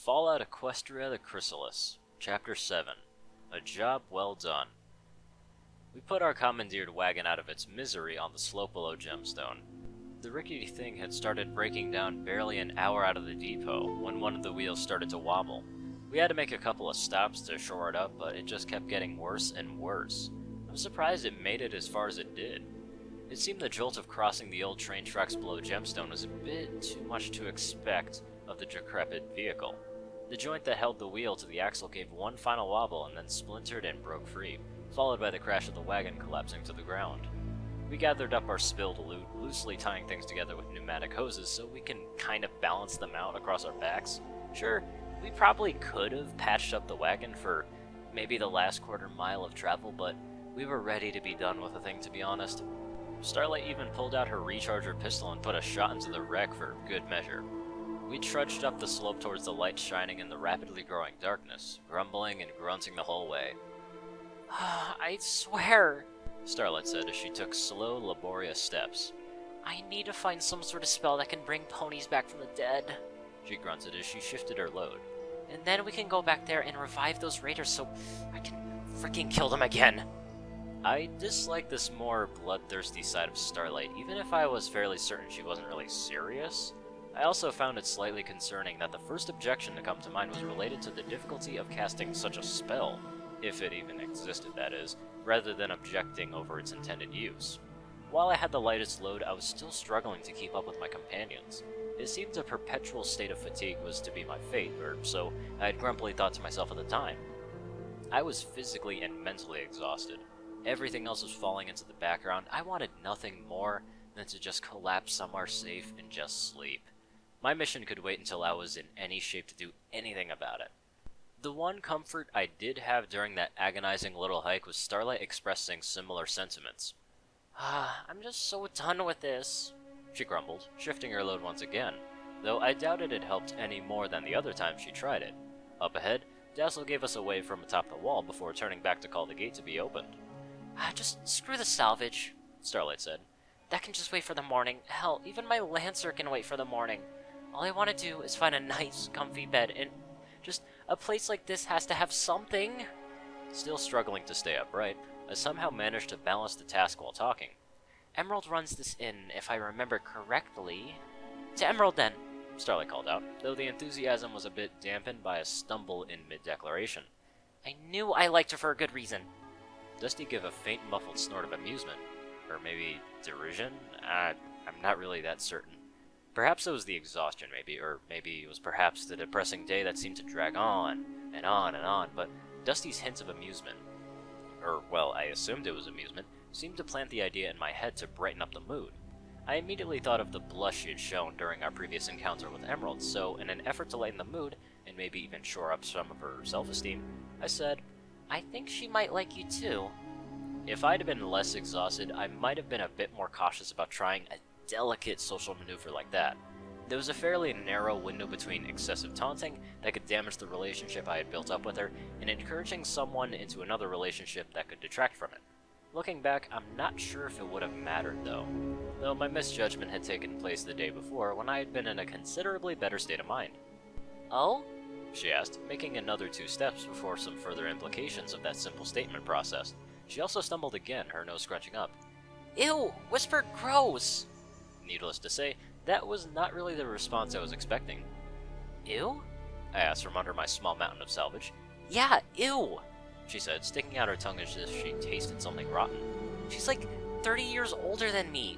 Fallout Equestria the Chrysalis, Chapter 7, A Job Well Done. We put our commandeered wagon out of its misery on the slope below Gemstone. The rickety thing had started breaking down barely an hour out of the depot when one of the wheels started to wobble. We had to make a couple of stops to shore it up, but it just kept getting worse and worse. I'm surprised it made it as far as it did. It seemed the jolt of crossing the old train tracks below Gemstone was a bit too much to expect of the decrepit vehicle. The joint that held the wheel to the axle gave one final wobble and then splintered and broke free, followed by the crash of the wagon collapsing to the ground. We gathered up our spilled loot, loosely tying things together with pneumatic hoses so we can kind of balance them out across our backs. Sure, we probably could have patched up the wagon for maybe the last quarter mile of travel, but we were ready to be done with the thing, to be honest. Starlight even pulled out her recharger pistol and put a shot into the wreck for good measure. We trudged up the slope towards the light shining in the rapidly growing darkness, grumbling and grunting the whole way. I swear, Starlight said as she took slow, laborious steps. I need to find some sort of spell that can bring ponies back from the dead. She grunted as she shifted her load. And then we can go back there and revive those raiders so I can freaking kill them again. I disliked this more bloodthirsty side of Starlight, even if I was fairly certain she wasn't really serious. I also found it slightly concerning that the first objection to come to mind was related to the difficulty of casting such a spell, if it even existed, that is, rather than objecting over its intended use. While I had the lightest load, I was still struggling to keep up with my companions. It seemed a perpetual state of fatigue was to be my fate, or so I had grumpily thought to myself at the time. I was physically and mentally exhausted. Everything else was falling into the background. I wanted nothing more than to just collapse somewhere safe and just sleep. My mission could wait until I was in any shape to do anything about it. The one comfort I did have during that agonizing little hike was Starlight expressing similar sentiments. I'm just so done with this, she grumbled, shifting her load once again, though I doubted it helped any more than the other time she tried it. Up ahead, Dazzle gave us a wave from atop the wall before turning back to call the gate to be opened. Just screw the salvage, Starlight said. That can just wait for the morning. Hell, even my Lancer can wait for the morning. All I want to do is find a nice, comfy bed, and just a place like this has to have something. Still struggling to stay upright, I somehow managed to balance the task while talking. Emerald runs this inn, if I remember correctly. To Emerald, then, Starlight called out, though the enthusiasm was a bit dampened by a stumble in mid-declaration. I knew I liked her for a good reason. Dusty gave a faint, muffled snort of amusement. Or maybe derision? I'm not really that certain. Perhaps it was the exhaustion, maybe, or maybe it was perhaps the depressing day that seemed to drag on, and on, and on, but Dusty's hint of amusement, or, well, I assumed it was amusement, seemed to plant the idea in my head to brighten up the mood. I immediately thought of the blush she had shown during our previous encounter with Emerald, so in an effort to lighten the mood, and maybe even shore up some of her self-esteem, I said, I think she might like you too. If I'd been less exhausted, I might have been a bit more cautious about trying a delicate social maneuver like that. There was a fairly narrow window between excessive taunting that could damage the relationship I had built up with her, and encouraging someone into another relationship that could detract from it. Looking back, I'm not sure if it would have mattered though my misjudgment had taken place the day before when I had been in a considerably better state of mind. Oh? She asked, making another 2 steps before some further implications of that simple statement processed. She also stumbled again, her nose scrunching up. Ew! Whispered gross! Needless to say, that was not really the response I was expecting. Ew? I asked from under my small mountain of salvage. Yeah, ew! She said, sticking out her tongue as if she tasted something rotten. She's like 30 years older than me.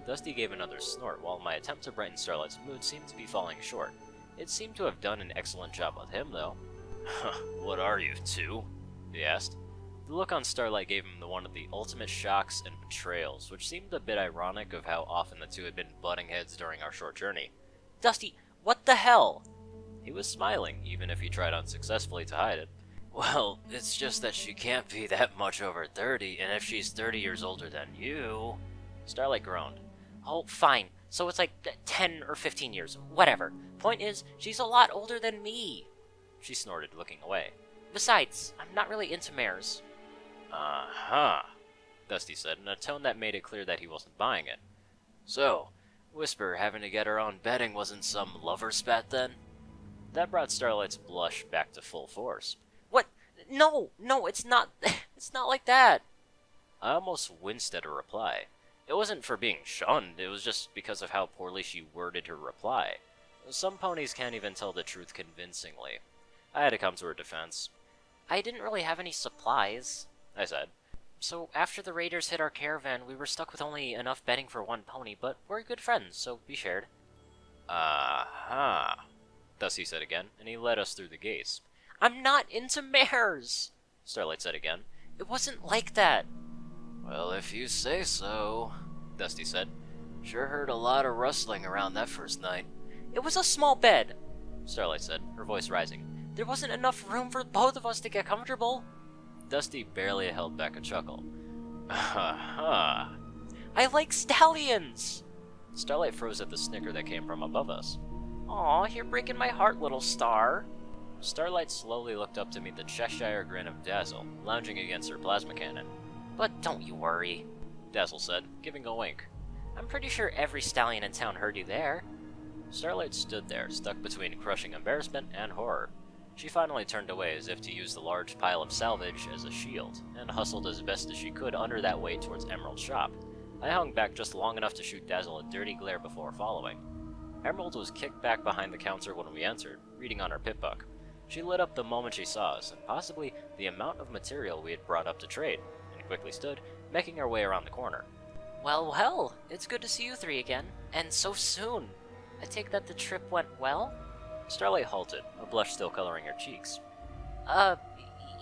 Dusty gave another snort, while my attempt to brighten Starlight's mood seemed to be falling short. It seemed to have done an excellent job with him, though. What are you, 2? He asked. The look on Starlight gave him one of the ultimate shocks and betrayals, which seemed a bit ironic of how often the two had been butting heads during our short journey. Dusty, what the hell? He was smiling, even if he tried unsuccessfully to hide it. Well, it's just that she can't be that much over 30, and if she's 30 years older than you... Starlight groaned. Oh, fine. So it's like 10 or 15 years. Whatever. Point is, she's a lot older than me. She snorted, looking away. Besides, I'm not really into mares. Uh-huh, Dusty said in a tone that made it clear that he wasn't buying it. So, Whisper having to get her own bedding wasn't some lover spat then? That brought Starlight's blush back to full force. What? No, it's not. It's not like that. I almost winced at her reply. It wasn't for being shunned, it was just because of how poorly she worded her reply. Some ponies can't even tell the truth convincingly. I had to come to her defense. I didn't really have any supplies, I said. So after the raiders hit our caravan, we were stuck with only enough bedding for one pony, but we're good friends, so we shared. Uh-huh. Dusty said again, and he led us through the gates. I'm not into mares, Starlight said again. It wasn't like that. Well, if you say so, Dusty said. Sure heard a lot of rustling around that first night. It was a small bed, Starlight said, her voice rising. There wasn't enough room for both of us to get comfortable. Dusty barely held back a chuckle. Ha I like stallions. Starlight froze at the snicker that came from above us. Aw, you're breaking my heart, little star. Starlight slowly looked up to meet the Cheshire grin of Dazzle, lounging against her plasma cannon. But don't you worry, Dazzle said, giving a wink. I'm pretty sure every stallion in town heard you there. Starlight stood there, stuck between crushing embarrassment and horror. She finally turned away as if to use the large pile of salvage as a shield, and hustled as best as she could under that weight towards Emerald's shop. I hung back just long enough to shoot Dazzle a dirty glare before following. Emerald was kicked back behind the counter when we entered, reading on her pitbook. She lit up the moment she saw us, and possibly the amount of material we had brought up to trade, and quickly stood, making our way around the corner. Well, it's good to see you three again, and so soon. I take that the trip went well? Starlight halted, a blush still coloring her cheeks.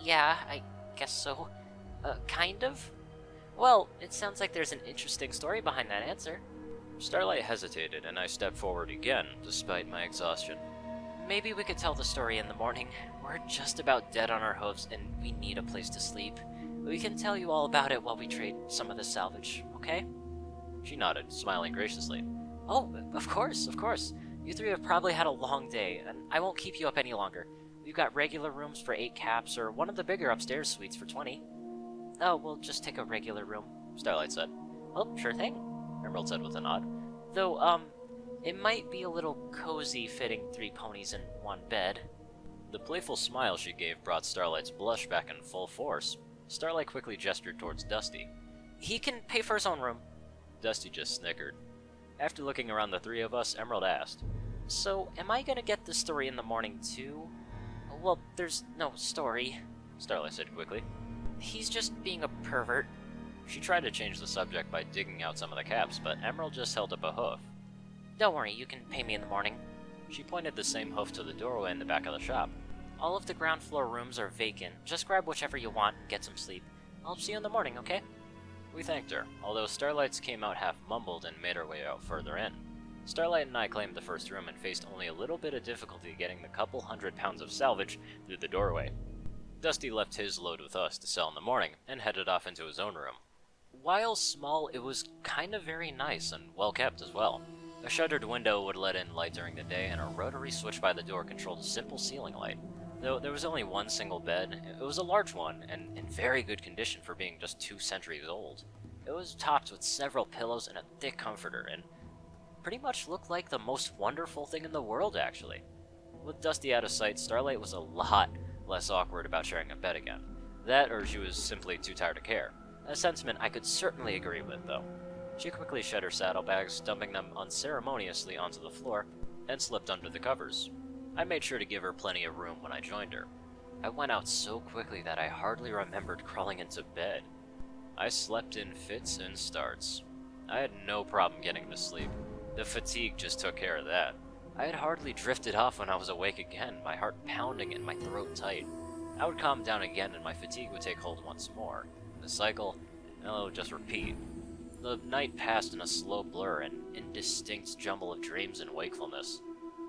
Yeah, I guess so. Kind of? Well, it sounds like there's an interesting story behind that answer. Starlight hesitated, and I stepped forward again, despite my exhaustion. Maybe we could tell the story in the morning. We're just about dead on our hooves, and we need a place to sleep. We can tell you all about it while we trade some of the salvage, okay? She nodded, smiling graciously. Oh, of course. You three have probably had a long day, and I won't keep you up any longer. We've got regular rooms for 8 caps, or one of the bigger upstairs suites for 20. Oh, we'll just take a regular room, Starlight said. Well, sure thing, Emerald said with a nod. Though, it might be a little cozy fitting 3 ponies in one bed. The playful smile she gave brought Starlight's blush back in full force. Starlight quickly gestured towards Dusty. He can pay for his own room. Dusty just snickered. After looking around the 3 of us, Emerald asked, So, am I gonna get the story in the morning too? Well, there's no story, Starlight said quickly. He's just being a pervert. She tried to change the subject by digging out some of the caps, but Emerald just held up a hoof. Don't worry, you can pay me in the morning. She pointed the same hoof to the doorway in the back of the shop. All of the ground floor rooms are vacant. Just grab whichever you want and get some sleep. I'll see you in the morning, okay? We thanked her, although Starlight's came out half mumbled and made her way out further in. Starlight and I claimed the first room and faced only a little bit of difficulty getting the couple 100 pounds of salvage through the doorway. Dusty left his load with us to sell in the morning and headed off into his own room. While small, it was kind of very nice and well kept as well. A shuttered window would let in light during the day, and a rotary switch by the door controlled a simple ceiling light. Though there was only one single bed, it was a large one, and in very good condition for being just 2 centuries old. It was topped with several pillows and a thick comforter, and pretty much looked like the most wonderful thing in the world, actually. With Dusty out of sight, Starlight was a lot less awkward about sharing a bed again. That, or she was simply too tired to care. A sentiment I could certainly agree with, though. She quickly shed her saddlebags, dumping them unceremoniously onto the floor, and slipped under the covers. I made sure to give her plenty of room when I joined her. I went out so quickly that I hardly remembered crawling into bed. I slept in fits and starts. I had no problem getting to sleep. The fatigue just took care of that. I had hardly drifted off when I was awake again, my heart pounding and my throat tight. I would calm down again and my fatigue would take hold once more. The cycle, would just repeat. The night passed in a slow blur, an indistinct jumble of dreams and wakefulness.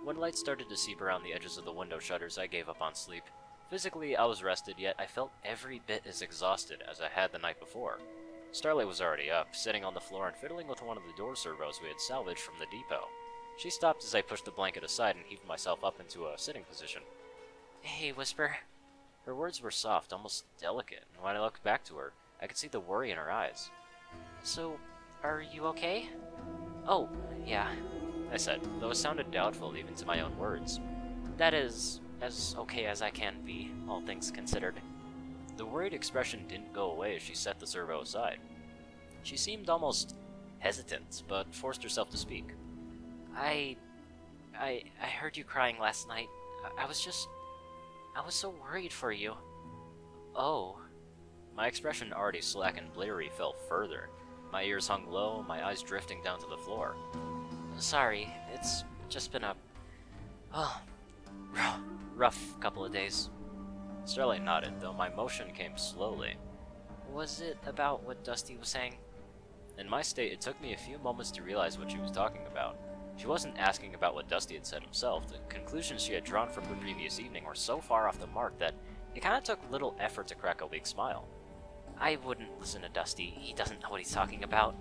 When light started to seep around the edges of the window shutters, I gave up on sleep. Physically, I was rested, yet I felt every bit as exhausted as I had the night before. Starlight was already up, sitting on the floor and fiddling with one of the door servos we had salvaged from the depot. She stopped as I pushed the blanket aside and heaved myself up into a sitting position. Hey, Whisper. Her words were soft, almost delicate, and when I looked back to her, I could see the worry in her eyes. So, are you okay? Oh, yeah, I said, though it sounded doubtful even to my own words. That is as okay as I can be, all things considered. The worried expression didn't go away as she set the servo aside. She seemed almost hesitant, but forced herself to speak. I heard you crying last night. I was so worried for you. Oh. My expression, already slack and bleary, fell further. My ears hung low, my eyes drifting down to the floor. Sorry, it's just been a rough couple of days. Starlight nodded, though my motion came slowly. Was it about what Dusty was saying? In my state, it took me a few moments to realize what she was talking about. She wasn't asking about what Dusty had said himself. The conclusions she had drawn from the previous evening were so far off the mark that it kind of took little effort to crack a weak smile. I wouldn't listen to Dusty. He doesn't know what he's talking about.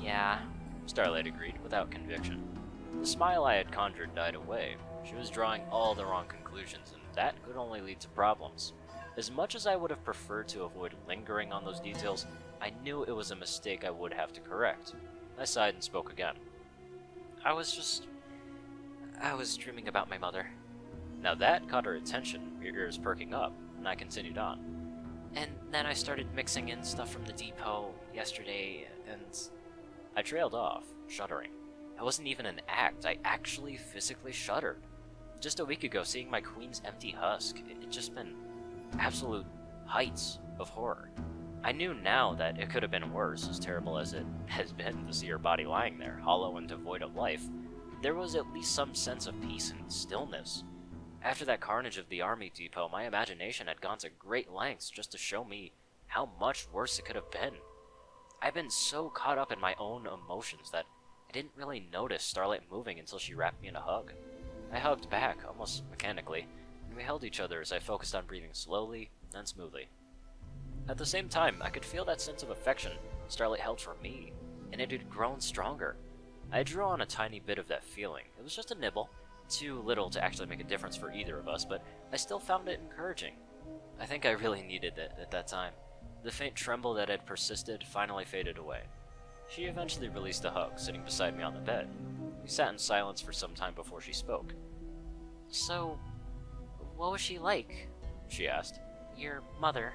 Yeah, Starlight agreed, without conviction. The smile I had conjured died away. She was drawing all the wrong conclusions, and that could only lead to problems. As much as I would have preferred to avoid lingering on those details, I knew it was a mistake I would have to correct. I sighed and spoke again. I was dreaming about my mother. Now that caught her attention, her ears perking up, and I continued on. And then I started mixing in stuff from the depot yesterday, and I trailed off, shuddering. It wasn't even an act, I actually physically shuddered. Just a week ago, seeing my queen's empty husk, it'd just been absolute heights of horror. I knew now that it could have been worse, as terrible as it has been to see her body lying there, hollow and devoid of life. There was at least some sense of peace and stillness. After that carnage of the army depot, my imagination had gone to great lengths just to show me how much worse it could have been. I'd been so caught up in my own emotions that I didn't really notice Starlight moving until she wrapped me in a hug. I hugged back, almost mechanically, and we held each other as I focused on breathing slowly and smoothly. At the same time, I could feel that sense of affection Starlight held for me, and it had grown stronger. I drew on a tiny bit of that feeling. It was just a nibble, too little to actually make a difference for either of us, but I still found it encouraging. I think I really needed it at that time. The faint tremble that had persisted finally faded away. She eventually released a hug, sitting beside me on the bed. We sat in silence for some time before she spoke. So, what was she like? She asked. Your mother.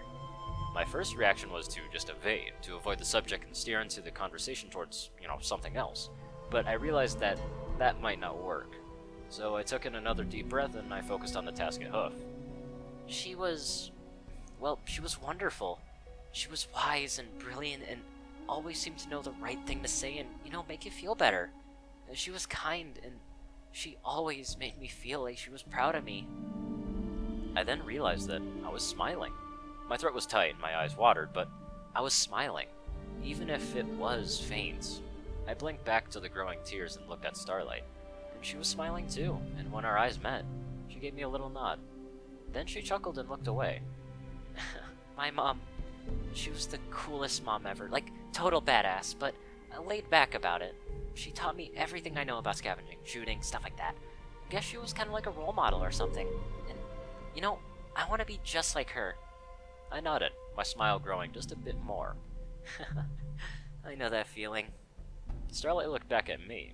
My first reaction was to just evade, to avoid the subject and steer into the conversation towards, something else. But I realized that might not work. So I took in another deep breath and I focused on the task at hoof. She was wonderful. She was wise and brilliant and always seemed to know the right thing to say and, make you feel better. She was kind and she always made me feel like she was proud of me. I then realized that I was smiling. My throat was tight and my eyes watered, but I was smiling, even if it was faint. I blinked back to the growing tears and looked at Starlight, and she was smiling too, and when our eyes met, she gave me a little nod. Then she chuckled and looked away. My mom, she was the coolest mom ever, like total badass, but laid back about it. She taught me everything I know about scavenging, shooting, stuff like that. I guess she was kind of like a role model or something, and, I want to be just like her. I nodded, my smile growing just a bit more. I know that feeling. Starlight looked back at me.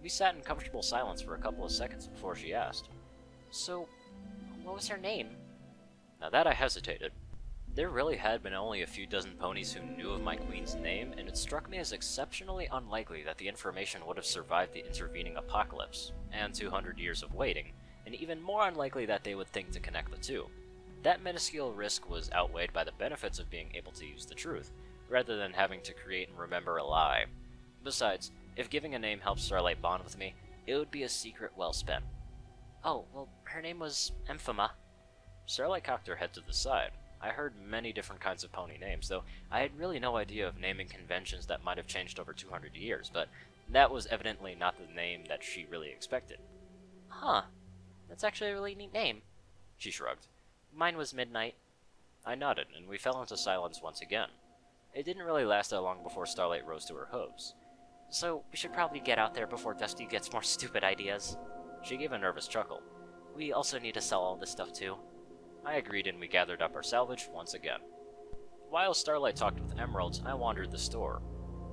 We sat in comfortable silence for a couple of seconds before she asked. So, what was her name? Now that I hesitated. There really had been only a few dozen ponies who knew of my queen's name, and it struck me as exceptionally unlikely that the information would have survived the intervening apocalypse, and 200 years of waiting, and even more unlikely that they would think to connect the two. That minuscule risk was outweighed by the benefits of being able to use the truth, rather than having to create and remember a lie. Besides, if giving a name helps Starlight bond with me, it would be a secret well spent. Oh, well, her name was Emphema. Starlight cocked her head to the side. I heard many different kinds of pony names, though I had really no idea of naming conventions that might have changed over 200 years, but that was evidently not the name that she really expected. Huh. That's actually a really neat name. She shrugged. Mine was Midnight. I nodded, and we fell into silence once again. It didn't really last that long before Starlight rose to her hooves. So, we should probably get out there before Dusty gets more stupid ideas. She gave a nervous chuckle. We also need to sell all this stuff too. I agreed, and we gathered up our salvage once again. While Starlight talked with Emeralds, I wandered the store.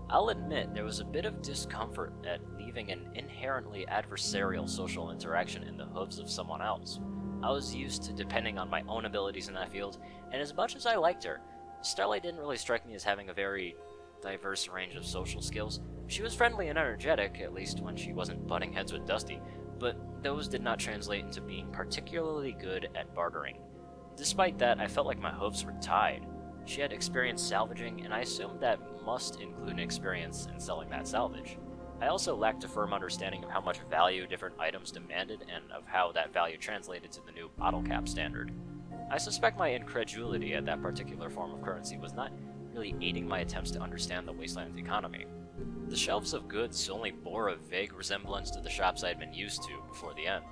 I'll admit there was a bit of discomfort at leaving an inherently adversarial social interaction in the hooves of someone else. I was used to depending on my own abilities in that field, and as much as I liked her, Starlight didn't really strike me as having a very diverse range of social skills. She was friendly and energetic, at least when she wasn't butting heads with Dusty, but those did not translate into being particularly good at bartering. Despite that, I felt like my hopes were tied. She had experience salvaging, and I assumed that must include an experience in selling that salvage. I also lacked a firm understanding of how much value different items demanded and of how that value translated to the new bottle cap standard. I suspect my incredulity at that particular form of currency was not really aiding my attempts to understand the wasteland's economy. The shelves of goods only bore a vague resemblance to the shops I had been used to before the end.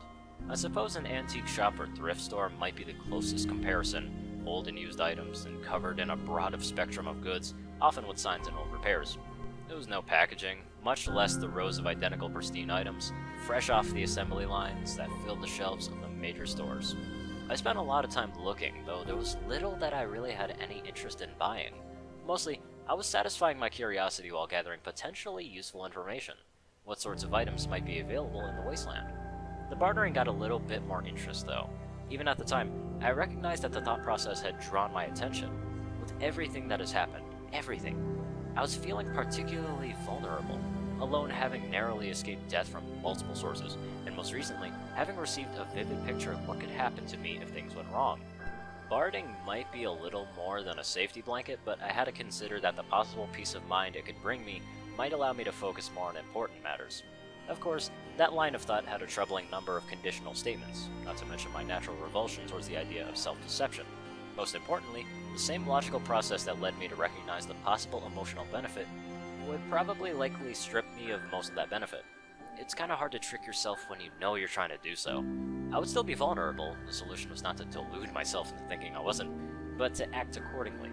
I suppose an antique shop or thrift store might be the closest comparison, old and used items and covered in a broad spectrum of goods, often with signs and old repairs. There was no packaging, much less the rows of identical pristine items, fresh off the assembly lines that filled the shelves of the major stores. I spent a lot of time looking, though there was little that I really had any interest in buying. Mostly, I was satisfying my curiosity while gathering potentially useful information. What sorts of items might be available in the wasteland? The bartering got a little bit more interest, though. Even at the time, I recognized that the thought process had drawn my attention. With everything that has happened, everything, I was feeling particularly vulnerable, alone having narrowly escaped death from multiple sources, and most recently, having received a vivid picture of what could happen to me if things went wrong. Barding might be a little more than a safety blanket, but I had to consider that the possible peace of mind it could bring me might allow me to focus more on important matters. Of course, that line of thought had a troubling number of conditional statements, not to mention my natural revulsion towards the idea of self-deception. Most importantly, the same logical process that led me to recognize the possible emotional benefit would probably likely strip me of most of that benefit. It's kinda hard to trick yourself when you know you're trying to do so. I would still be vulnerable, the solution was not to delude myself into thinking I wasn't, but to act accordingly.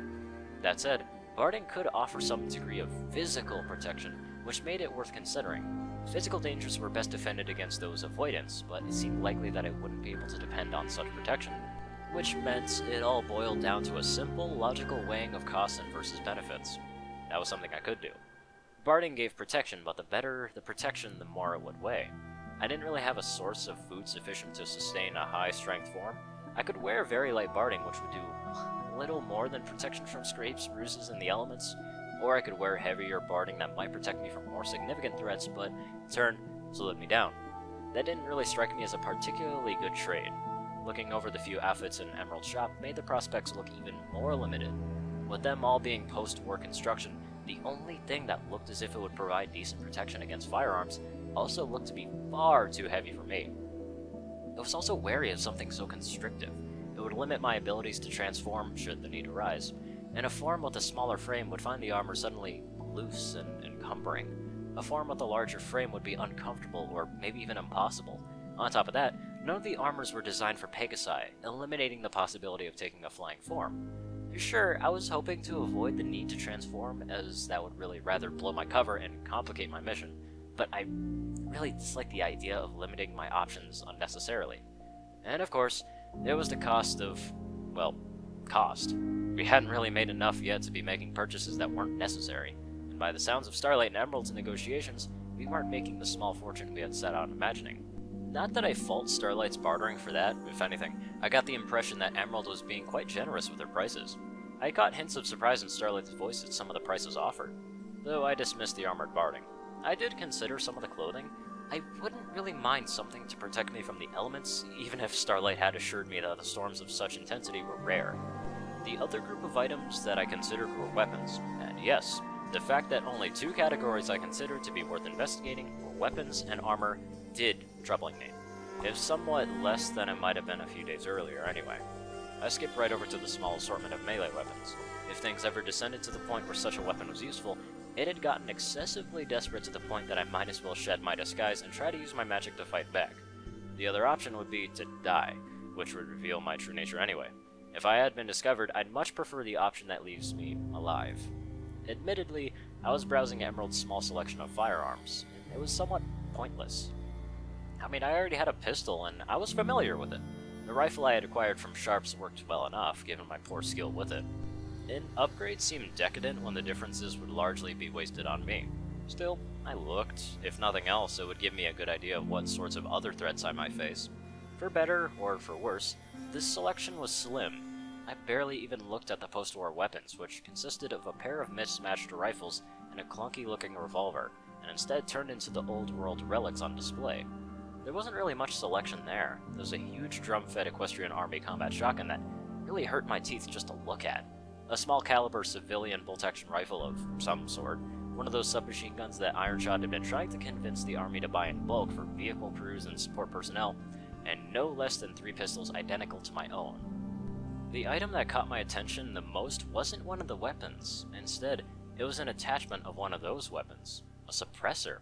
That said, barding could offer some degree of physical protection, which made it worth considering. Physical dangers were best defended against those avoidance, but it seemed likely that I wouldn't be able to depend on such protection, which meant it all boiled down to a simple, logical weighing of costs and versus benefits. That was something I could do. Barding gave protection, but the better the protection, the more it would weigh. I didn't really have a source of food sufficient to sustain a high-strength form. I could wear very light barding, which would do little more than protection from scrapes, bruises, and the elements, or I could wear heavier barding that might protect me from more significant threats, but in turn, slowed me down. That didn't really strike me as a particularly good trade. Looking over the few outfits in Emerald's shop made the prospects look even more limited. With them all being post-war construction, the only thing that looked as if it would provide decent protection against firearms also looked to be far too heavy for me. I was also wary of something so constrictive. It would limit my abilities to transform should the need arise, and a form with a smaller frame would find the armor suddenly loose and encumbering. A form with a larger frame would be uncomfortable or maybe even impossible. On top of that, none of the armors were designed for Pegasi, eliminating the possibility of taking a flying form. Sure, I was hoping to avoid the need to transform, as that would really rather blow my cover and complicate my mission, but I really disliked the idea of limiting my options unnecessarily. And of course, there was the cost of, well, cost. We hadn't really made enough yet to be making purchases that weren't necessary, and by the sounds of Starlight and Emerald's negotiations, we weren't making the small fortune we had set out imagining. Not that I fault Starlight's bartering for that. If anything, I got the impression that Emerald was being quite generous with her prices. I caught hints of surprise in Starlight's voice at some of the prices offered, though I dismissed the armored barding. I did consider some of the clothing. I wouldn't really mind something to protect me from the elements, even if Starlight had assured me that the storms of such intensity were rare. The other group of items that I considered were weapons, and yes, the fact that only two categories I considered to be worth investigating were weapons and armor did troubling me, if somewhat less than it might have been a few days earlier anyway. I skipped right over to the small assortment of melee weapons. If things ever descended to the point where such a weapon was useful, it had gotten excessively desperate to the point that I might as well shed my disguise and try to use my magic to fight back. The other option would be to die, which would reveal my true nature anyway. If I had been discovered, I'd much prefer the option that leaves me alive. Admittedly, I was browsing Emerald's small selection of firearms, and it was somewhat pointless. I mean, I already had a pistol, and I was familiar with it. The rifle I had acquired from Sharps worked well enough, given my poor skill with it. An upgrade seemed decadent when the differences would largely be wasted on me. Still, I looked. If nothing else, it would give me a good idea of what sorts of other threats I might face. For better or for worse, this selection was slim. I barely even looked at the post-war weapons, which consisted of a pair of mismatched rifles and a clunky-looking revolver, and instead turned into the old-world relics on display. There wasn't really much selection there. There was a huge drum-fed Equestrian Army combat shotgun that really hurt my teeth just to look at. A small-caliber civilian bolt-action rifle of some sort, one of those submachine guns that Ironshot had been trying to convince the army to buy in bulk for vehicle crews and support personnel, and no less than 3 pistols identical to my own. The item that caught my attention the most wasn't one of the weapons. Instead, it was an attachment of one of those weapons, a suppressor.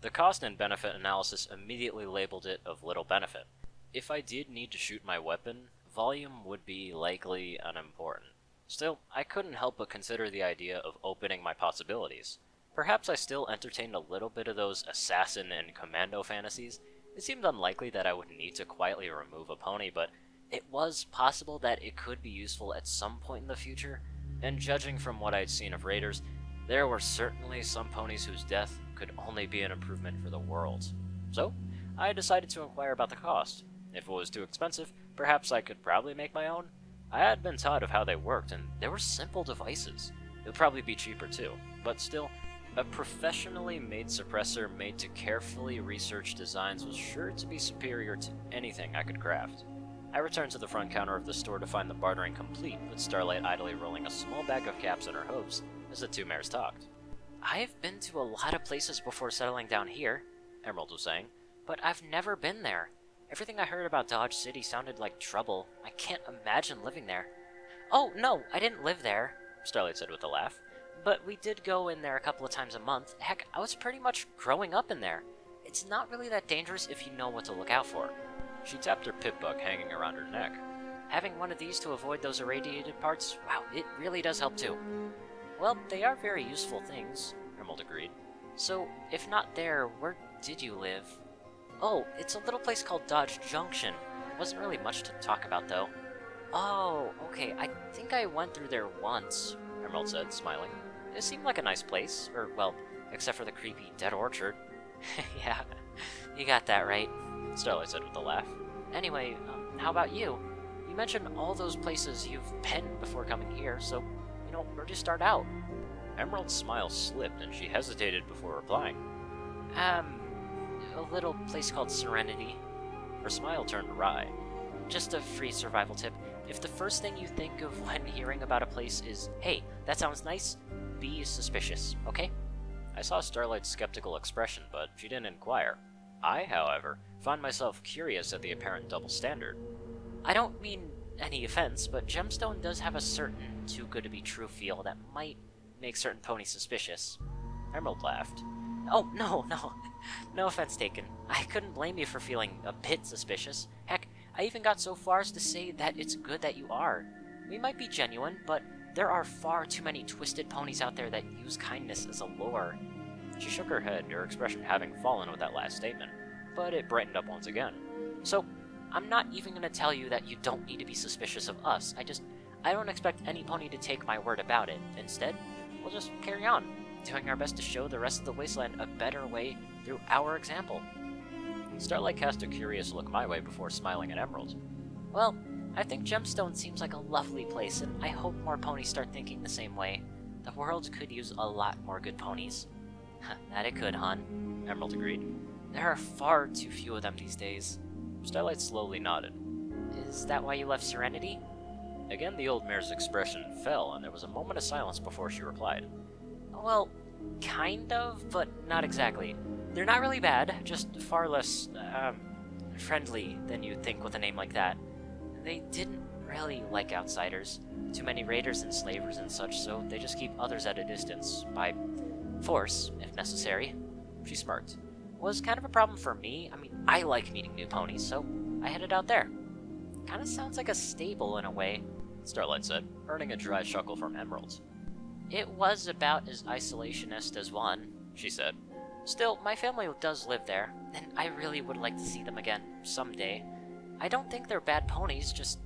The cost and benefit analysis immediately labeled it of little benefit. If I did need to shoot my weapon, volume would be likely unimportant. Still, I couldn't help but consider the idea of opening my possibilities. Perhaps I still entertained a little bit of those assassin and commando fantasies. It seemed unlikely that I would need to quietly remove a pony, but it was possible that it could be useful at some point in the future, and judging from what I'd seen of raiders, there were certainly some ponies whose death could only be an improvement for the world. So, I decided to inquire about the cost. If it was too expensive, perhaps I could probably make my own. I had been taught of how they worked, and they were simple devices. It would probably be cheaper too, but still, a professionally made suppressor made to carefully researched designs was sure to be superior to anything I could craft. I returned to the front counter of the store to find the bartering complete, with Starlight idly rolling a small bag of caps in her hooves as the two mares talked. I've been to a lot of places before settling down here, Emerald was saying, but I've never been there. Everything I heard about Dodge City sounded like trouble. I can't imagine living there. Oh, no, I didn't live there, Starlight said with a laugh. but we did go in there a couple of times a month. Heck, I was pretty much growing up in there. It's not really that dangerous if you know what to look out for. She tapped her pip bug hanging around her neck. Having one of these to avoid those irradiated parts, wow, it really does help too. Well, they are very useful things, Emerald agreed. So, if not there, where did you live? Oh, it's a little place called Dodge Junction. Wasn't really much to talk about, though. Oh, okay, I think I went through there once, Emerald said, smiling. It seemed like a nice place, or, well, except for the creepy dead orchard. Yeah, you got that right, Starlight said with a laugh. Anyway, how about you? You mentioned all those places you've been before coming here, so, where'd you start out? Emerald's smile slipped and she hesitated before replying. A little place called Serenity. Her smile turned wry. Just a free survival tip. If the first thing you think of when hearing about a place is, hey, that sounds nice, be suspicious, okay? I saw Starlight's skeptical expression, but she didn't inquire. I, however, found myself curious at the apparent double standard. I don't mean any offense, but Gemstone does have a certain too-good-to-be-true feel that might make certain ponies suspicious. Emerald laughed. Oh, no. No offense taken. I couldn't blame you for feeling a bit suspicious. Heck, I even got so far as to say that it's good that you are. We might be genuine, but there are far too many twisted ponies out there that use kindness as a lure. She shook her head, her expression having fallen with that last statement, but it brightened up once again. So, I'm not even going to tell you that you don't need to be suspicious of us. I don't expect any pony to take my word about it. Instead, we'll just carry on, doing our best to show the rest of the wasteland a better way through our example. Starlight cast a curious look my way before smiling at Emerald. Well, I think Gemstone seems like a lovely place, and I hope more ponies start thinking the same way. The world could use a lot more good ponies. That it could, hon, Emerald agreed. There are far too few of them these days. Starlight slowly nodded. Is that why you left Serenity? Again, the old mare's expression fell, and there was a moment of silence before she replied. Well, kind of, but not exactly. They're not really bad, just far less, friendly than you'd think with a name like that. They didn't really like outsiders. Too many raiders and slavers and such, so they just keep others at a distance, by force, if necessary. She smirked. Was kind of a problem for me. I mean, I like meeting new ponies, so I headed out there. Kinda sounds like a stable in a way, Starlight said, earning a dry chuckle from Emerald. It was about as isolationist as one, she said. Still, my family does live there, and I really would like to see them again, someday. I don't think they're bad ponies, just,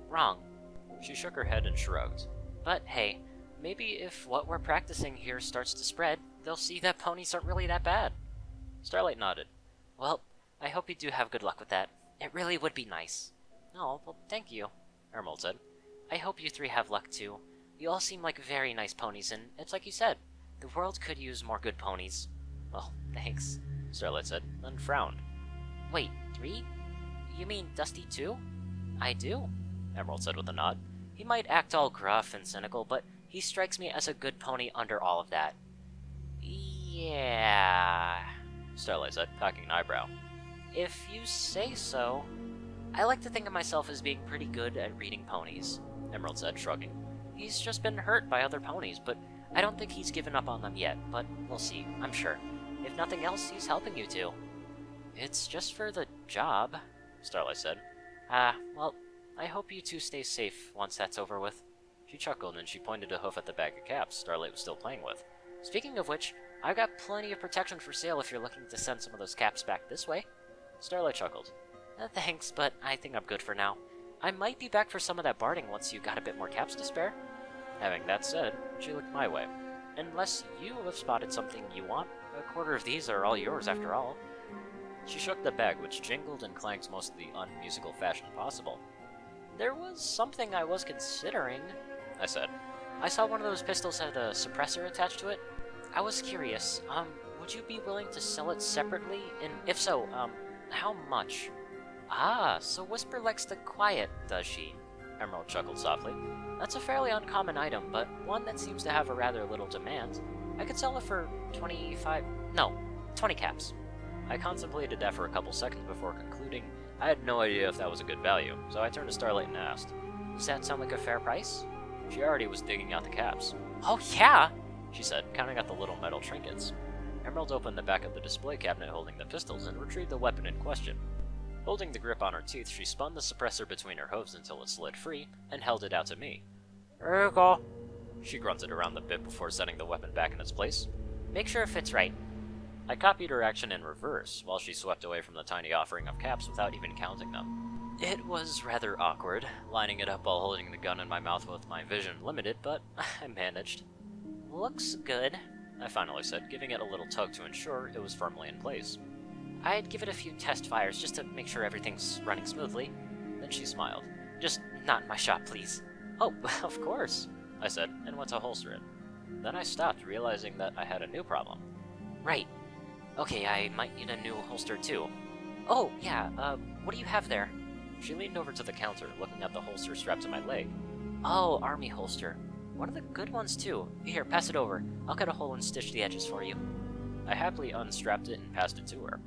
wrong. She shook her head and shrugged. But hey, maybe if what we're practicing here starts to spread, they'll see that ponies aren't really that bad. Starlight nodded. Well, I hope you do have good luck with that. It really would be nice. Oh, well, thank you, Emerald said. I hope you three have luck too. You all seem like very nice ponies, and it's like you said, the world could use more good ponies. Well, thanks, Starlight said, then frowned. Wait, 3? You mean Dusty too? I do, Emerald said with a nod. He might act all gruff and cynical, but he strikes me as a good pony under all of that. Yeah, Starlight said, cocking an eyebrow. If you say so. I like to think of myself as being pretty good at reading ponies, Emerald said, shrugging. He's just been hurt by other ponies, but I don't think he's given up on them yet, but we'll see, I'm sure. If nothing else, he's helping you two. It's just for the job, Starlight said. Well, I hope you two stay safe once that's over with. She chuckled and she pointed a hoof at the bag of caps Starlight was still playing with. Speaking of which, I've got plenty of protection for sale if you're looking to send some of those caps back this way. Starlight chuckled. Thanks, but I think I'm good for now. I might be back for some of that barding once you got a bit more caps to spare. Having that said, she looked my way. Unless you have spotted something you want, a quarter of these are all yours after all. She shook the bag, which jingled and clanked most of the unmusical fashion possible. There was something I was considering, I said. I saw one of those pistols had a suppressor attached to it. I was curious, would you be willing to sell it separately? And if so, how much? Ah, so Whisper likes the quiet, does she? Emerald chuckled softly. That's a fairly uncommon item, but one that seems to have a rather little demand. I could sell it for 20 caps. I contemplated that for a couple seconds before concluding I had no idea if that was a good value, so I turned to Starlight and asked. Does that sound like a fair price? She already was digging out the caps. Oh yeah, she said, counting out the little metal trinkets. Emerald opened the back of the display cabinet holding the pistols and retrieved the weapon in question. Holding the grip on her teeth, she spun the suppressor between her hooves until it slid free, and held it out to me. There you go. She grunted around the bit before setting the weapon back in its place. Make sure it fits right. I copied her action in reverse, while she swept away from the tiny offering of caps without even counting them. It was rather awkward, lining it up while holding the gun in my mouth with my vision limited, but I managed. Looks good, I finally said, giving it a little tug to ensure it was firmly in place. I'd give it a few test fires just to make sure everything's running smoothly. Then she smiled. Just not in my shop, please. Oh, of course, I said, and went to holster it. Then I stopped, realizing that I had a new problem. Right. Okay, I might need a new holster too. Oh, yeah, what do you have there? She leaned over to the counter, looking at the holster strapped to my leg. Oh, army holster. One of the good ones too. Here, pass it over. I'll cut a hole and stitch the edges for you. I happily unstrapped it and passed it to her.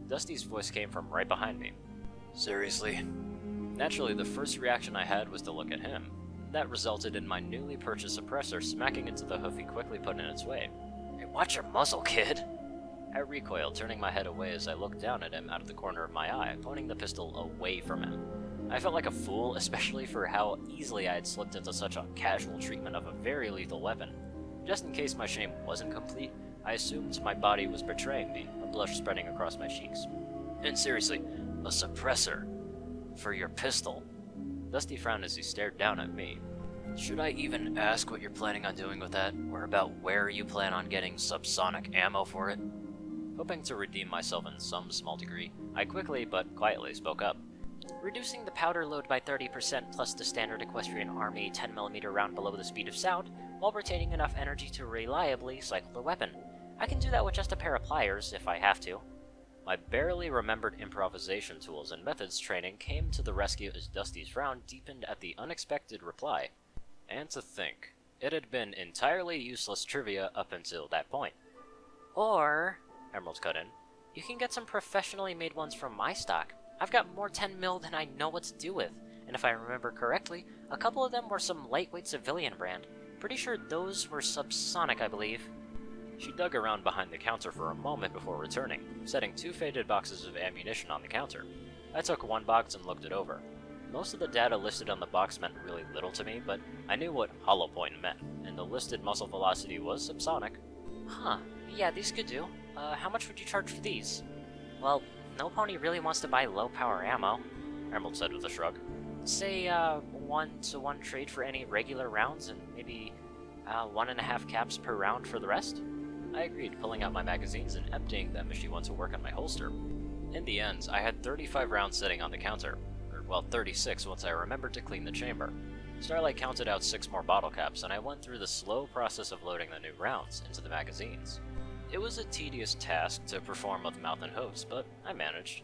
Dusty's voice came from right behind me. Seriously? Naturally, the first reaction I had was to look at him. That resulted in my newly purchased suppressor smacking into the hoof he quickly put in its way. Hey, watch your muzzle, kid! I recoiled, turning my head away as I looked down at him out of the corner of my eye, pointing the pistol away from him. I felt like a fool, especially for how easily I had slipped into such a casual treatment of a very lethal weapon. Just in case my shame wasn't complete, I assumed my body was betraying me, a blush spreading across my cheeks. And seriously, a suppressor? For your pistol? Dusty frowned as he stared down at me. Should I even ask what you're planning on doing with that, or about where you plan on getting subsonic ammo for it? Hoping to redeem myself in some small degree, I quickly but quietly spoke up. Reducing the powder load by 30% plus the standard equestrian army 10mm round below the speed of sound, while retaining enough energy to reliably cycle the weapon. I can do that with just a pair of pliers, if I have to. My barely remembered improvisation tools and methods training came to the rescue as Dusty's frown deepened at the unexpected reply. And to think, it had been entirely useless trivia up until that point. Or, Emerald cut in, you can get some professionally made ones from my stock. I've got more 10mm than I know what to do with, and if I remember correctly, a couple of them were some lightweight civilian brand. Pretty sure those were subsonic, I believe. She dug around behind the counter for a moment before returning, setting 2 faded boxes of ammunition on the counter. I took one box and looked it over. Most of the data listed on the box meant really little to me, but I knew what hollow point meant, and the listed muzzle velocity was subsonic. Huh, yeah, these could do. How much would you charge for these? Well, no pony really wants to buy low-power ammo, Emerald said with a shrug. Say, 1-to-1 trade for any regular rounds and maybe 1.5 caps per round for the rest? I agreed, pulling out my magazines and emptying them as she went to work on my holster. In the end, I had 35 rounds sitting on the counter, or well, 36 once I remembered to clean the chamber. Starlight counted out 6 more bottle caps, and I went through the slow process of loading the new rounds into the magazines. It was a tedious task to perform with mouth and hooves, but I managed.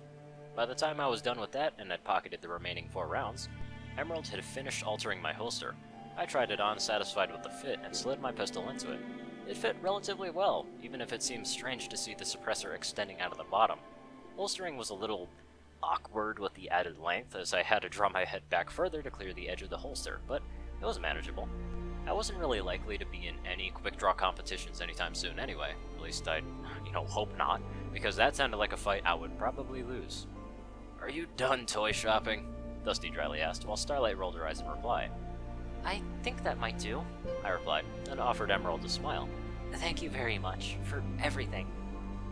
By the time I was done with that and had pocketed the remaining 4 rounds, Emerald had finished altering my holster. I tried it on, satisfied with the fit, and slid my pistol into it. It fit relatively well, even if it seemed strange to see the suppressor extending out of the bottom. Holstering was a little awkward with the added length, as I had to draw my head back further to clear the edge of the holster, but it was manageable. I wasn't really likely to be in any quick draw competitions anytime soon anyway. At least I'd, hope not, because that sounded like a fight I would probably lose. "Are you done toy shopping?" Dusty dryly asked, while Starlight rolled her eyes in reply. I think that might do. I replied, and offered Emerald a smile. Thank you very much for everything.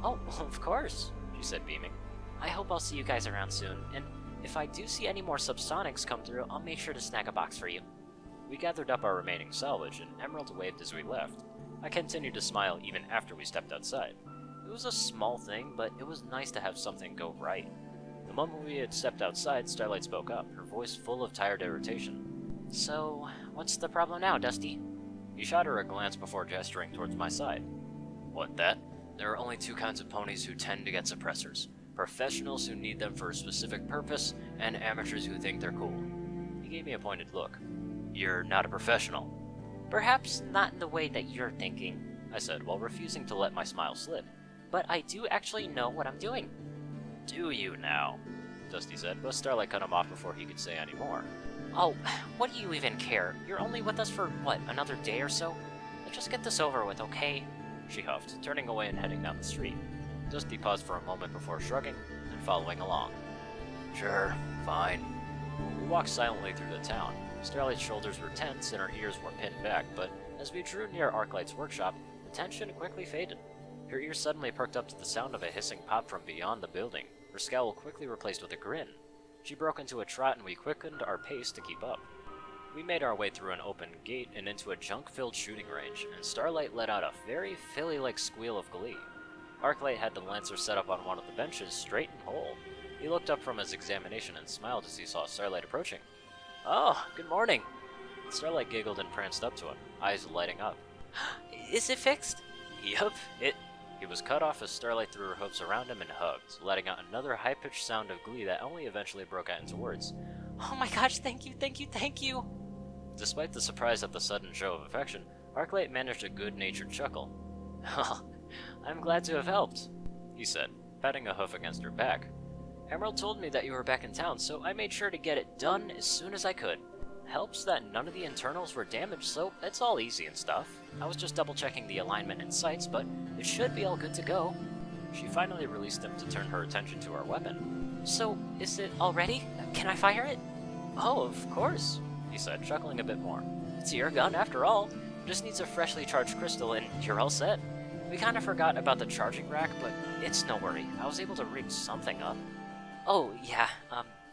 Oh, of course, she said, beaming. I hope I'll see you guys around soon, and if I do see any more subsonics come through, I'll make sure to snag a box for you. We gathered up our remaining salvage, and Emerald waved as we left. I continued to smile even after we stepped outside. It was a small thing, but it was nice to have something go right. The moment we had stepped outside, Starlight spoke up, her voice full of tired irritation. So, what's the problem now, Dusty? He shot her a glance before gesturing towards my side. What, that? There are only 2 kinds of ponies who tend to get suppressors. Professionals who need them for a specific purpose, and amateurs who think they're cool. He gave me a pointed look. You're not a professional. Perhaps not in the way that you're thinking, I said, while refusing to let my smile slip. But I do actually know what I'm doing. Do you now? Dusty said, but Starlight cut him off before he could say any more. Oh, what do you even care? You're only with us for, another day or so? Let's just get this over with, okay? She huffed, turning away and heading down the street. Dusty paused for a moment before shrugging and following along. Sure, fine. We walked silently through the town. Starlight's shoulders were tense and her ears were pinned back, but as we drew near Arclight's workshop, the tension quickly faded. Her ears suddenly perked up to the sound of a hissing pop from beyond the building, her scowl quickly replaced with a grin. She broke into a trot and we quickened our pace to keep up. We made our way through an open gate and into a junk-filled shooting range, and Starlight let out a very filly-like squeal of glee. Arclight had the Lancer set up on one of the benches, straight and whole. He looked up from his examination and smiled as he saw Starlight approaching. "Oh, good morning!" Starlight giggled and pranced up to him, eyes lighting up. Is it fixed? Yup, He was cut off as Starlight threw her hooves around him and hugged, letting out another high-pitched sound of glee that only eventually broke out into words. Oh my gosh, thank you, thank you, thank you! Despite the surprise at the sudden show of affection, Arclight managed a good-natured chuckle. "I'm glad to have helped," he said, patting a hoof against her back. "Emerald told me that you were back in town, so I made sure to get it done as soon as I could. Helps that none of the internals were damaged, so it's all easy and stuff. I was just double-checking the alignment and sights, but it should be all good to go." She finally released him to turn her attention to our weapon. So, is it all ready? Can I fire it? "Oh, of course," he said, chuckling a bit more. "It's your gun, after all. Just needs a freshly charged crystal, and you're all set. We kind of forgot about the charging rack, but it's no worry. I was able to rig something up." Oh, yeah,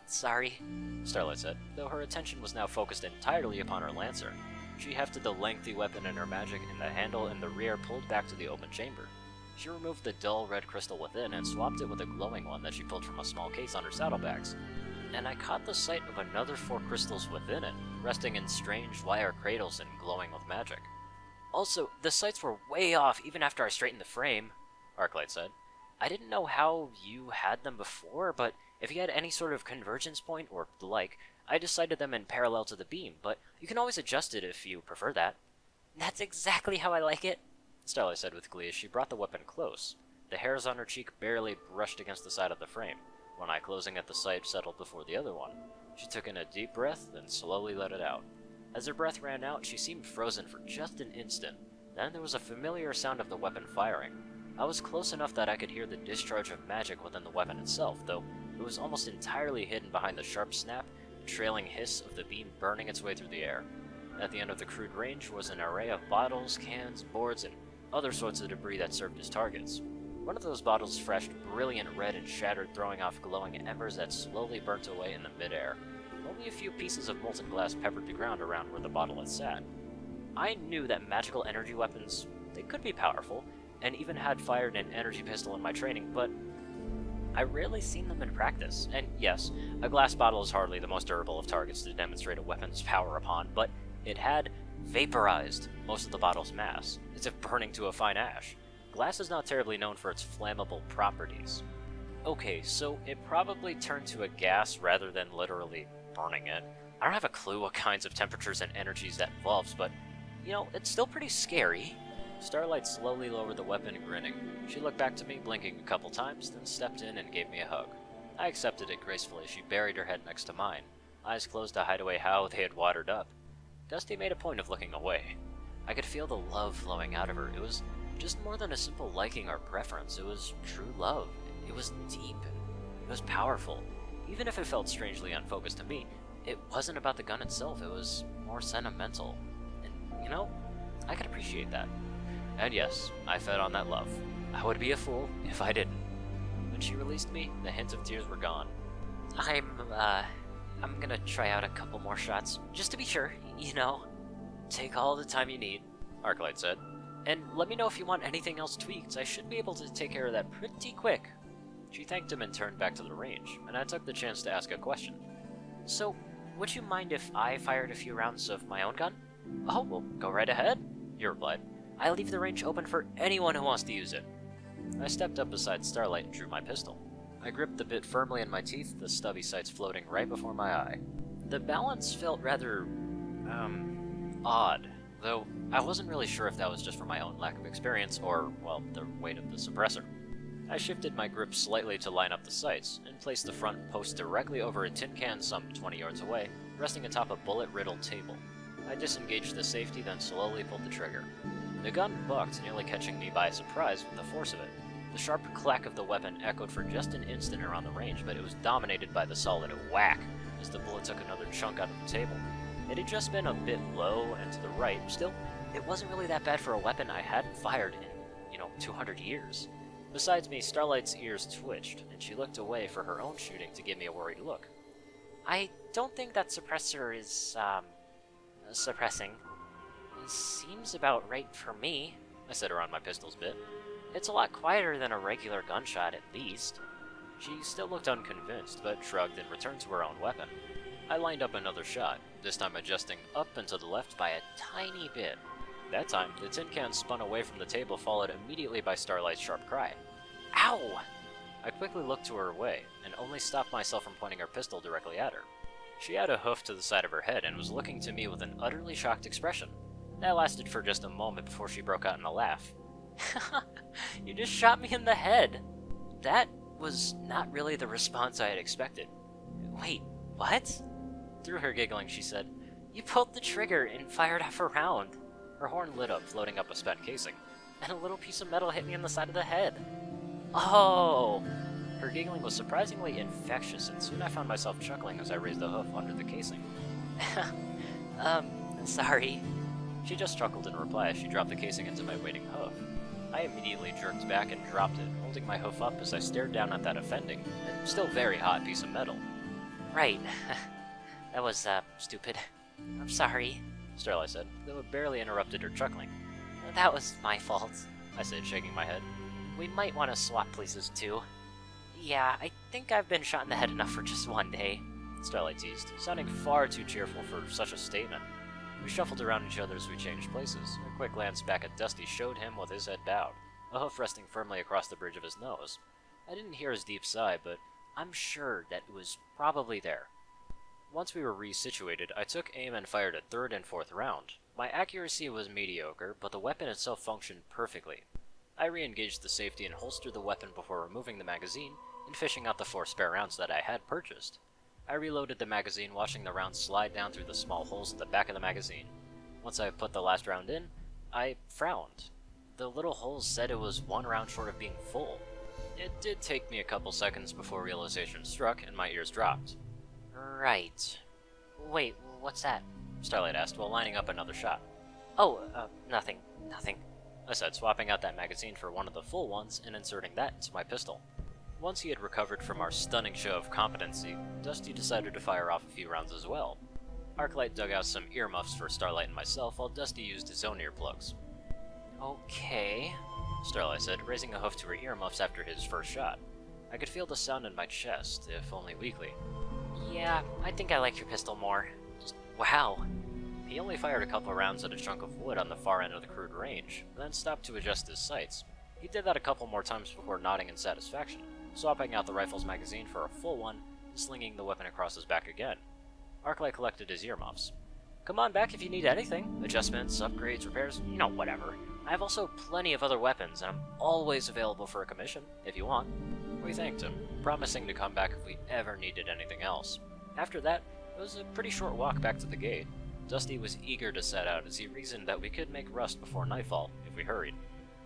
sorry, Starlight said, though her attention was now focused entirely upon her Lancer. She hefted the lengthy weapon in her magic, and the handle in the rear pulled back to the open chamber. She removed the dull red crystal within and swapped it with a glowing one that she pulled from a small case on her saddlebags. And I caught the sight of another 4 crystals within it, resting in strange wire cradles and glowing with magic. "Also, the sights were way off even after I straightened the frame," Arclight said. "I didn't know how you had them before, but if you had any sort of convergence point or the like, I decided them in parallel to the beam, but you can always adjust it if you prefer that." That's exactly how I like it, Starlight said with glee as she brought the weapon close. The hairs on her cheek barely brushed against the side of the frame. One eye closing at the sight settled before the other one. She took in a deep breath, then slowly let it out. As her breath ran out, she seemed frozen for just an instant. Then there was a familiar sound of the weapon firing. I was close enough that I could hear the discharge of magic within the weapon itself, though it was almost entirely hidden behind the sharp snap and trailing hiss of the beam burning its way through the air. At the end of the crude range was an array of bottles, cans, boards, and other sorts of debris that served as targets. One of those bottles flashed brilliant red and shattered, throwing off glowing embers that slowly burnt away in the midair. only a few pieces of molten glass peppered the ground around where the bottle had sat. I knew that magical energy weapons, they could be powerful, and even had fired an energy pistol in my training, but I rarely seen them in practice. And yes, a glass bottle is hardly the most durable of targets to demonstrate a weapon's power upon, but it had vaporized most of the bottle's mass, as if burning to a fine ash. Glass is not terribly known for its flammable properties. Okay, so it probably turned to a gas rather than literally burning it. I don't have a clue what kinds of temperatures and energies that involves, but, you know, it's still pretty scary. Starlight slowly lowered the weapon, grinning. She looked back to me, blinking a couple times, then stepped in and gave me a hug. I accepted it gracefully. She buried her head next to mine, eyes closed to hide away how they had watered up. Dusty made a point of looking away. I could feel the love flowing out of her. It was just more than a simple liking or preference. It was true love. It was deep. It was powerful. Even if it felt strangely unfocused to me, it wasn't about the gun itself. It was more sentimental. And, you know, I could appreciate that. And yes, I fed on that love. I would be a fool if I didn't. When she released me, the hint of tears were gone. I'm gonna try out a couple more shots, just to be sure, you know. Take all the time you need, Arclight said. And let me know if you want anything else tweaked. I should be able to take care of that pretty quick. She thanked him and turned back to the range, and I took the chance to ask a question. So, would you mind if I fired a few rounds of my own gun? Oh, well, go right ahead, he replied. I leave the range open for anyone who wants to use it. I stepped up beside Starlight and drew my pistol. I gripped the bit firmly in my teeth, the stubby sights floating right before my eye. The balance felt rather, odd, though I wasn't really sure if that was just from my own lack of experience or, well, the weight of the suppressor. I shifted my grip slightly to line up the sights, and placed the front post directly over a tin can some 20 yards away, resting atop a bullet-riddled table. I disengaged the safety, then slowly pulled the trigger. The gun bucked, nearly catching me by surprise with the force of it. The sharp clack of the weapon echoed for just an instant around the range, but it was dominated by the solid whack as the bullet took another chunk out of the table. It had just been a bit low and to the right. Still, it wasn't really that bad for a weapon I hadn't fired in, 200 years. Besides me, Starlight's ears twitched, and she looked away for her own shooting to give me a worried look. I don't think that suppressor is, suppressing. It seems about right for me, I said around my pistol's bit. It's a lot quieter than a regular gunshot, at least. She still looked unconvinced, but shrugged and returned to her own weapon. I lined up another shot, this time adjusting up and to the left by a tiny bit. That time, the tin can spun away from the table, followed immediately by Starlight's sharp cry. Ow! I quickly looked to her way, and only stopped myself from pointing her pistol directly at her. She had a hoof to the side of her head and was looking to me with an utterly shocked expression. That lasted for just a moment before she broke out in a laugh. You just shot me in the head! That was not really the response I had expected. Wait, what? Through her giggling, she said, You pulled the trigger and fired off a round. Her horn lit up, floating up a spent casing. And a little piece of metal hit me in the side of the head. Oh! Her giggling was surprisingly infectious, and soon I found myself chuckling as I raised a hoof under the casing. Sorry. She just chuckled in reply as she dropped the casing into my waiting hoof. I immediately jerked back and dropped it, holding my hoof up as I stared down at that offending, and still very hot piece of metal. Right. That was, stupid. I'm sorry, Starlight said, though it barely interrupted her chuckling. That was my fault, I said, shaking my head. We might want to swap places, too. Yeah, I think I've been shot in the head enough for just one day, Starlight teased, sounding far too cheerful for such a statement. We shuffled around each other as we changed places. A quick glance back at Dusty showed him with his head bowed, a hoof resting firmly across the bridge of his nose. I didn't hear his deep sigh, but I'm sure that it was probably there. Once we were resituated, I took aim and fired a third and fourth round. My accuracy was mediocre, but the weapon itself functioned perfectly. I re-engaged the safety and holstered the weapon before removing the magazine and fishing out the 4 spare rounds that I had purchased. I reloaded the magazine, watching the rounds slide down through the small holes at the back of the magazine. Once I put the last round in, I frowned. The little holes said it was 1 round short of being full. It did take me a couple seconds before realization struck and my ears dropped. Right. Wait, what's that? Starlight asked while lining up another shot. Oh, nothing. I said, swapping out that magazine for one of the full ones and inserting that into my pistol. Once he had recovered from our stunning show of competency, Dusty decided to fire off a few rounds as well. Arclight dug out some earmuffs for Starlight and myself, while Dusty used his own earplugs. Okay. Starlight said, raising a hoof to her earmuffs after his first shot. I could feel the sound in my chest, if only weakly. Yeah, I think I like your pistol more. Wow. He only fired a couple rounds at a chunk of wood on the far end of the crude range, then stopped to adjust his sights. He did that a couple more times before nodding in satisfaction, swapping out the rifle's magazine for a full one, and slinging the weapon across his back again. Arclight collected his earmuffs. Come on back if you need anything. Adjustments, upgrades, repairs, whatever. I have also plenty of other weapons, and I'm always available for a commission, if you want. We thanked him, promising to come back if we ever needed anything else. After that, it was a pretty short walk back to the gate. Dusty was eager to set out as he reasoned that we could make rust before nightfall, if we hurried.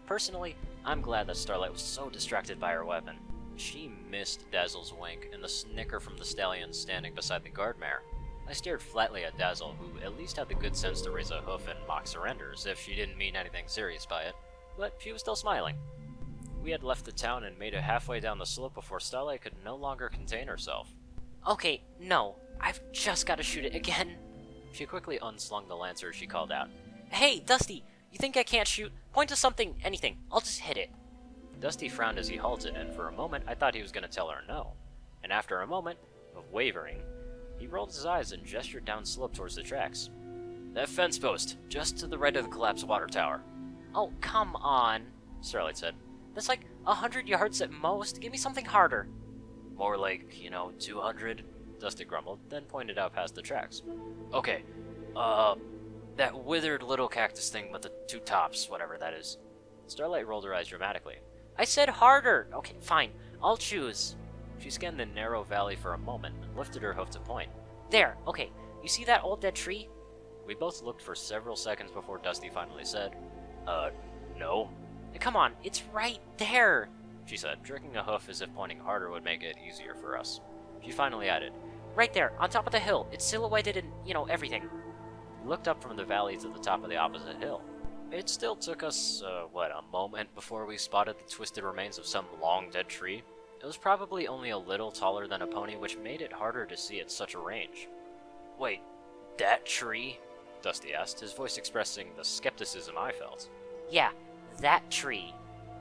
Personally, I'm glad that Starlight was so distracted by her weapon. She missed Dazzle's wink and the snicker from the stallion standing beside the guard mare. I stared flatly at Dazzle, who at least had the good sense to raise a hoof and mock surrenders if she didn't mean anything serious by it, but she was still smiling. We had left the town and made it halfway down the slope before Starlight could no longer contain herself. Okay, no, I've just got to shoot it again. She quickly unslung the lancer as she called out. Hey, Dusty, you think I can't shoot? Point to something, anything. I'll just hit it. Dusty frowned as he halted, and for a moment I thought he was going to tell her no. And after a moment of wavering, he rolled his eyes and gestured down slope towards the tracks. That fence post, just to the right of the collapsed water tower. Oh, come on, Starlight said. That's like 100 yards at most. Give me something harder. More like, 200, Dusty grumbled, then pointed out past the tracks. Okay, that withered little cactus thing with the two tops, whatever that is. Starlight rolled her eyes dramatically. I said harder! Okay, fine. I'll choose. She scanned the narrow valley for a moment and lifted her hoof to point. There, okay. You see that old dead tree? We both looked for several seconds before Dusty finally said, no. Come on, it's right there! She said, jerking a hoof as if pointing harder would make it easier for us. She finally added, Right there, on top of the hill. It's silhouetted and, everything. We looked up from the valley to the top of the opposite hill. It still took us, a moment before we spotted the twisted remains of some long-dead tree. It was probably only a little taller than a pony, which made it harder to see at such a range. Wait, that tree? Dusty asked, his voice expressing the skepticism I felt. Yeah, that tree.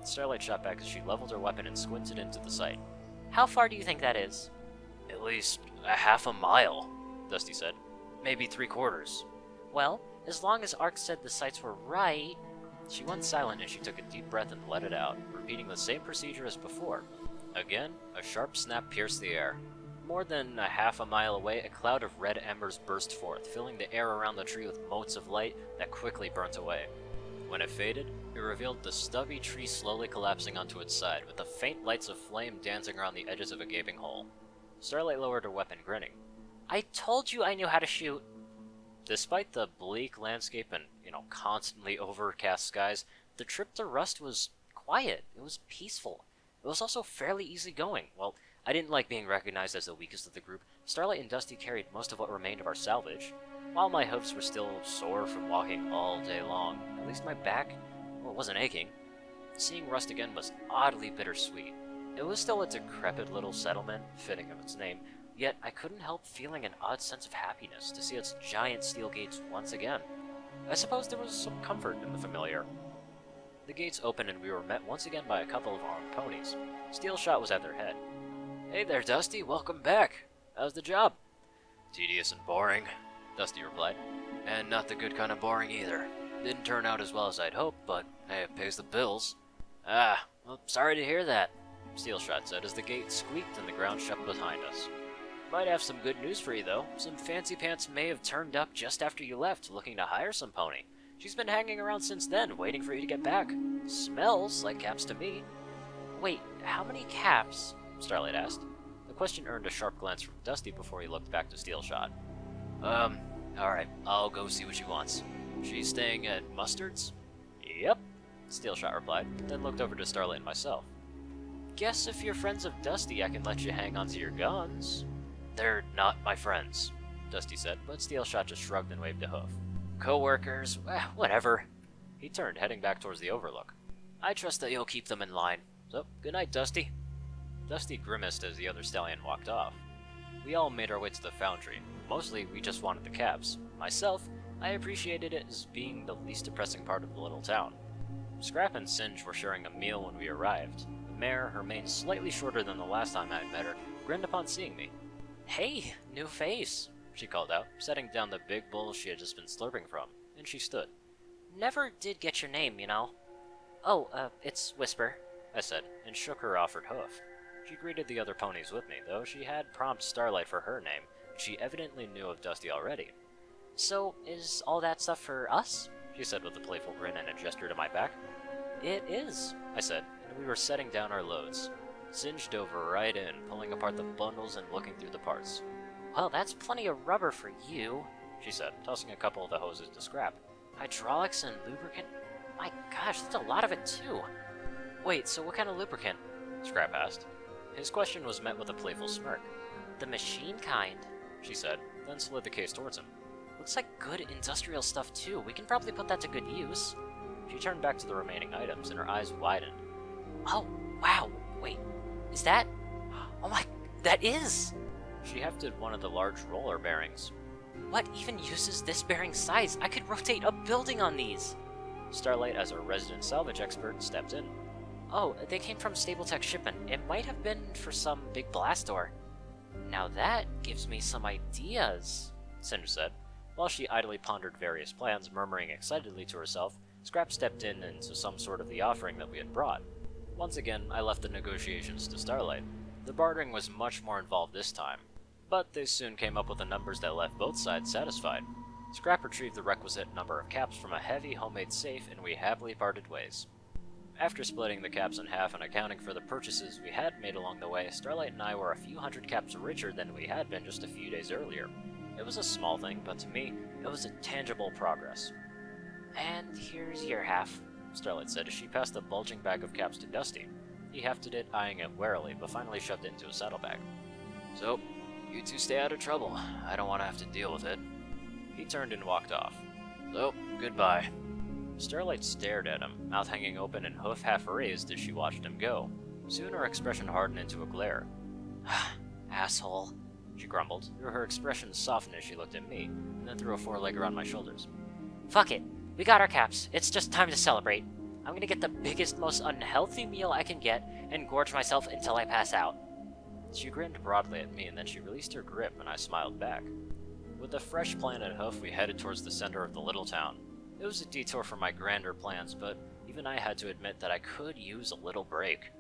Starlight shot back as she leveled her weapon and squinted into the sight. How far do you think that is? At least a half a mile, Dusty said. Maybe 3/4. Well, as long as Ark said the sights were right... She went silent as she took a deep breath and let it out, repeating the same procedure as before. Again, a sharp snap pierced the air. More than a half a mile away, a cloud of red embers burst forth, filling the air around the tree with motes of light that quickly burnt away. When it faded, it revealed the stubby tree slowly collapsing onto its side, with the faint lights of flame dancing around the edges of a gaping hole. Starlight lowered her weapon, grinning. I told you I knew how to shoot. Despite the bleak landscape and, constantly overcast skies, the trip to Rust was quiet. It was peaceful. It was also fairly easygoing. Well, I didn't like being recognized as the weakest of the group. Starlight and Dusty carried most of what remained of our salvage. While my hoofs were still sore from walking all day long, at least my back, wasn't aching. Seeing Rust again was oddly bittersweet. It was still a decrepit little settlement, fitting of its name, yet I couldn't help feeling an odd sense of happiness to see its giant steel gates once again. I suppose there was some comfort in the familiar. The gates opened and we were met once again by a couple of armed ponies. Steelshot was at their head. Hey there, Dusty, welcome back. How's the job? Tedious and boring, Dusty replied. And not the good kind of boring either. Didn't turn out as well as I'd hoped, but hey, it pays the bills. Ah, well, sorry to hear that, Steelshot said as the gate squeaked and the ground shut behind us. Might have some good news for you, though. Some fancy pants may have turned up just after you left, looking to hire some pony. She's been hanging around since then, waiting for you to get back. Smells like caps to me. Wait, how many caps? Starlight asked. The question earned a sharp glance from Dusty before he looked back to Steelshot. Alright, I'll go see what she wants. She's staying at Mustard's? Yep, Steelshot replied, then looked over to Starlight and myself. Guess if you're friends of Dusty, I can let you hang onto your guns. They're not my friends, Dusty said, but Steelshot just shrugged and waved a hoof. Co-workers, whatever. He turned, heading back towards the overlook. I trust that you'll keep them in line. So, good night, Dusty. Dusty grimaced as the other stallion walked off. We all made our way to the foundry. Mostly, we just wanted the caps. Myself, I appreciated it as being the least depressing part of the little town. Scrap and Singe were sharing a meal when we arrived. The mare, her mane slightly shorter than the last time I had met her, grinned upon seeing me. Hey, new face, She called out, setting down the big bowl she had just been slurping from, and she stood. Never did get your name, you know. Oh, it's Whisper, I said, and shook her offered hoof. She greeted the other ponies with me, though she had prompt Starlight for her name, and she evidently knew of Dusty already. So, is all that stuff for us? She said with a playful grin and a gesture to my back. It is, I said, and we were setting down our loads. Singe dove right in, pulling apart the bundles and looking through the parts. Well, that's plenty of rubber for you, She said, tossing a couple of the hoses to Scrap. Hydraulics and lubricant? My gosh, that's a lot of it too. Wait, so what kind of lubricant? Scrap asked. His question was met with a playful smirk. The machine kind, She said, then slid the case towards him. Looks like good industrial stuff too. We can probably put that to good use. She turned back to the remaining items, and her eyes widened. Oh, wow, wait, is that? Oh my, that is! She hefted one of the large roller bearings. What even uses this bearing size? I could rotate a building on these! Starlight, as our resident salvage expert, stepped in. Oh, they came from Stapletech shipment. It might have been for some big blast door. Now that gives me some ideas, Singe said, while she idly pondered various plans, murmuring excitedly to herself. Scrap stepped in into some sort of the offering that we had brought. Once again, I left the negotiations to Starlight. The bartering was much more involved this time, but they soon came up with the numbers that left both sides satisfied. Scrap retrieved the requisite number of caps from a heavy homemade safe, and we happily parted ways. After splitting the caps in half and accounting for the purchases we had made along the way, Starlight and I were a few hundred caps richer than we had been just a few days earlier. It was a small thing, but to me, it was a tangible progress. And here's your half, Starlight said as she passed the bulging bag of caps to Dusty. He hefted it, eyeing it warily, but finally shoved it into his saddlebag. So, you two stay out of trouble. I don't want to have to deal with it. He turned and walked off. So, goodbye. Starlight stared at him, mouth hanging open and hoof half raised as she watched him go. Soon her expression hardened into a glare. Asshole, she grumbled, her expression softened as she looked at me, and then threw a foreleg around my shoulders. Fuck it. We got our caps. It's just time to celebrate. I'm gonna get the biggest, most unhealthy meal I can get and gorge myself until I pass out. She grinned broadly at me, and then she released her grip, and I smiled back. With a fresh plan at hoof, we headed towards the center of the little town. It was a detour from my grander plans, but even I had to admit that I could use a little break.